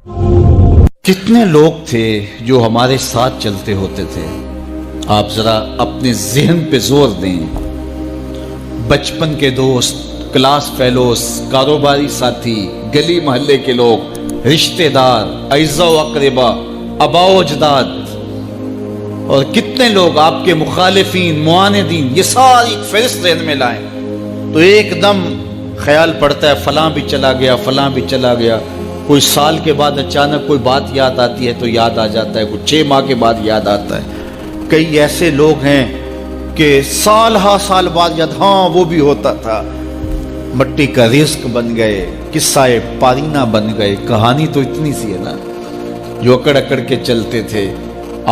کتنے لوگ تھے جو ہمارے ساتھ چلتے ہوتے تھے؟ آپ ذرا اپنے ذہن پہ زور دیں. بچپن کے دوست، کلاس فیلوز، کاروباری ساتھی، گلی محلے کے لوگ، رشتہ دار، اعزاء و اقربا، آباء و اجداد، اور کتنے لوگ آپ کے مخالفین، معاندین. یہ ساری فہرست ذہن میں لائیں تو ایک دم خیال پڑتا ہے فلاں بھی چلا گیا، فلاں بھی چلا گیا. کوئی سال کے بعد اچانک کوئی بات یاد آتی ہے تو یاد آ جاتا ہے، کوئی 6 ماہ کے بعد یاد آتا ہے. کئی ایسے لوگ ہیں کہ سال ہا سال بعد یاد، ہاں وہ بھی ہوتا تھا. مٹی کا رزق بن گئے، قصہ پارینہ بن گئے. کہانی تو اتنی سی ہے نا، جو اکڑ اکڑ کے چلتے تھے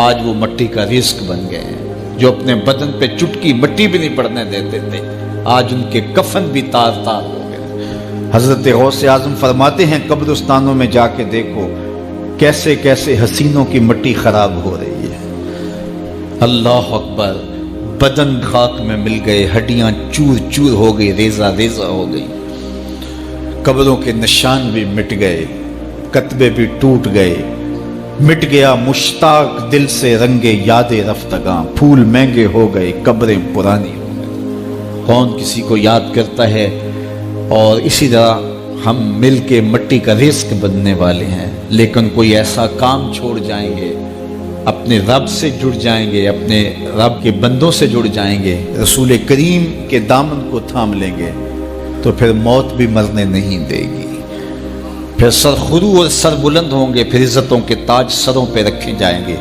آج وہ مٹی کا رزق بن گئے ہیں. جو اپنے بدن پہ چٹکی مٹی بھی نہیں پڑنے دیتے تھے آج ان کے کفن بھی تار تار ہو گئے. حضرت غوث اعظم فرماتے ہیں قبرستانوں میں جا کے دیکھو کیسے کیسے حسینوں کی مٹی خراب ہو رہی ہے. اللہ اکبر. بدن خاک میں مل گئے، ہڈیاں چور چور ہو گئی، ریزہ ریزہ ہو گئی. قبروں کے نشان بھی مٹ گئے، کتبے بھی ٹوٹ گئے. مٹ گیا مشتاق دل سے رنگے یاد رفتگاں. پھول مہنگے ہو گئے، قبریں پرانی ہو گئی. کون کسی کو یاد کرتا ہے؟ اور اسی طرح ہم مل کے مٹی کا رزق بننے والے ہیں، لیکن کوئی ایسا کام چھوڑ جائیں گے، اپنے رب سے جڑ جائیں گے، اپنے رب کے بندوں سے جڑ جائیں گے، رسول کریم کے دامن کو تھام لیں گے تو پھر موت بھی مرنے نہیں دے گی. پھر سرخرو اور سر بلند ہوں گے، پھر عزتوں کے تاج سروں پہ رکھے جائیں گے،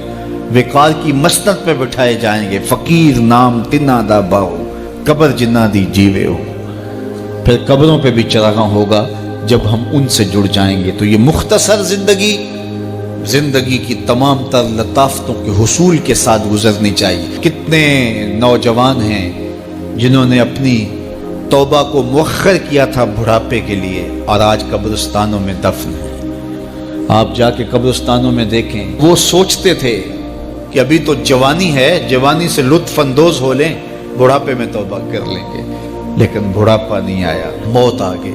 وقار کی مسند پہ بٹھائے جائیں گے. فقیر نام تنا دا باؤ، قبر جنہ دی جیوے ہو. پھر قبروں پہ بھی چراغاں ہوگا جب ہم ان سے جڑ جائیں گے. تو یہ مختصر زندگی کی تمام تر لطافتوں کے حصول کے ساتھ گزرنی چاہیے. کتنے نوجوان ہیں جنہوں نے اپنی توبہ کو مؤخر کیا تھا بڑھاپے کے لیے، اور آج قبرستانوں میں دفن ہیں. آپ جا کے قبرستانوں میں دیکھیں، وہ سوچتے تھے کہ ابھی تو جوانی ہے، جوانی سے لطف اندوز ہو لیں، بڑھاپے میں توبہ کر لیں گے. لیکن بڑھاپا نہیں آیا، موت آ گئی.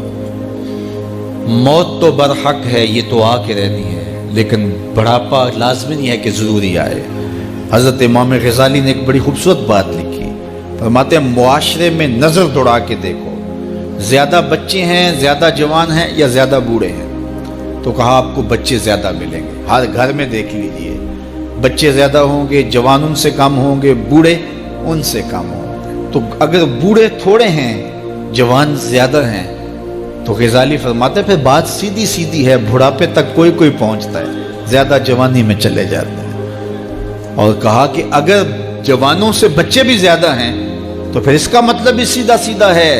موت تو برحق ہے، یہ تو آ کے رہنی ہے، لیکن بڑھاپا لازمی نہیں ہے کہ ضروری آئے. حضرت امام غزالی نے ایک بڑی خوبصورت بات لکھی. فرماتے ہیں معاشرے میں نظر دوڑا کے دیکھو، زیادہ بچے ہیں، زیادہ جوان ہیں یا زیادہ بوڑھے ہیں؟ تو کہا آپ کو بچے زیادہ ملیں گے. ہر گھر میں دیکھ لیجئے، بچے زیادہ ہوں گے، جوان ان سے کم ہوں گے، بوڑھے ان سے کم ہوں گے. تو اگر بوڑھے تھوڑے ہیں، جوان زیادہ ہیں، تو غزالی فرماتے ہیں پھر بات سیدھی سیدھی ہے، بڑھاپے تک کوئی کوئی پہنچتا ہے، زیادہ جوانی میں چلے جاتے ہیں. اور کہا کہ اگر جوانوں سے بچے بھی زیادہ ہیں تو پھر اس کا مطلب بھی سیدھا سیدھا ہے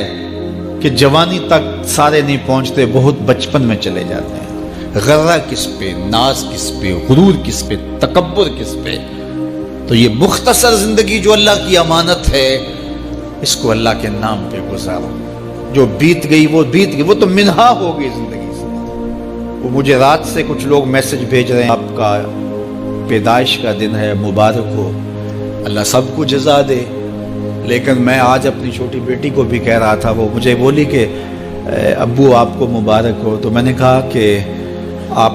کہ جوانی تک سارے نہیں پہنچتے، بہت بچپن میں چلے جاتے ہیں. غرہ کس پہ، ناز کس پہ، غرور کس پہ، تکبر کس پہ؟ تو یہ مختصر زندگی جو اللہ کی امانت ہے، اس کو اللہ کے نام پہ گزارو. جو بیت گئی وہ بیت گئی، وہ تو منہا ہو گئی زندگی سے. وہ مجھے رات سے کچھ لوگ میسج بھیج رہے ہیں، آپ کا پیدائش کا دن ہے، مبارک ہو، اللہ سب کو جزا دے. لیکن میں آج اپنی چھوٹی بیٹی کو بھی کہہ رہا تھا، وہ مجھے بولی کہ ابو آپ کو مبارک ہو. تو میں نے کہا کہ آپ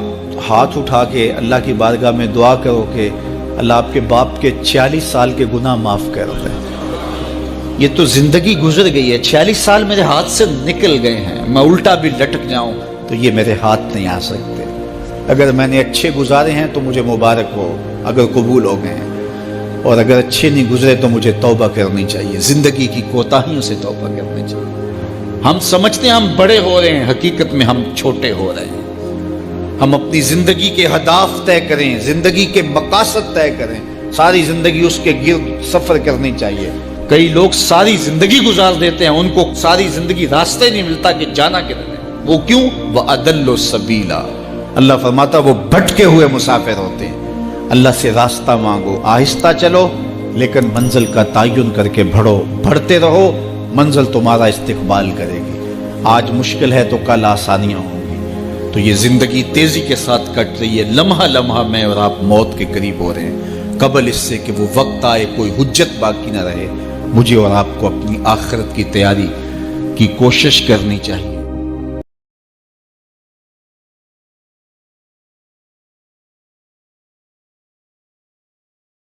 ہاتھ اٹھا کے اللہ کی بارگاہ میں دعا کرو کہ اللہ آپ کے باپ کے 46 سال کے گناہ معاف کر دے. یہ تو زندگی گزر گئی ہے، 46 سال میرے ہاتھ سے نکل گئے ہیں. میں الٹا بھی لٹک جاؤں تو یہ میرے ہاتھ نہیں آ سکتے. اگر میں نے اچھے گزارے ہیں تو مجھے مبارک ہو اگر قبول ہو گئے ہیں، اور اگر اچھے نہیں گزرے تو مجھے توبہ کرنی چاہیے. زندگی کی کوتاہیوں سے توبہ کرنی چاہیے. ہم سمجھتے ہیں ہم بڑے ہو رہے ہیں، حقیقت میں ہم چھوٹے ہو رہے ہیں. ہم اپنی زندگی کے اہداف طے کریں، زندگی کے مقاصد طے کریں. ساری زندگی اس کے گرد سفر کرنی چاہیے. کئی لوگ ساری زندگی گزار دیتے ہیں، ان کو ساری زندگی راستہ نہیں ملتا کہ جانا کدھر ہے. وہ کیوں؟ وَأَضَلُّ السَّبِيلَ. اللہ فرماتا وہ بھٹکے ہوئے مسافر ہوتے ہیں. اللہ سے راستہ مانگو، آہستہ چلو، لیکن منزل کا تعین کر کے بڑھو. بڑھتے رہو، منزل تمہارا استقبال کرے گی. آج مشکل ہے تو کل آسانیاں ہوں گی. تو یہ زندگی تیزی کے ساتھ کٹ رہی ہے. لمحہ لمحہ میں اور آپ موت کے قریب ہو رہے ہیں. قبل اس سے کہ وہ وقت آئے کوئی حجت باقی نہ رہے، مجھے اور آپ کو اپنی آخرت کی تیاری کی کوشش کرنی چاہیے.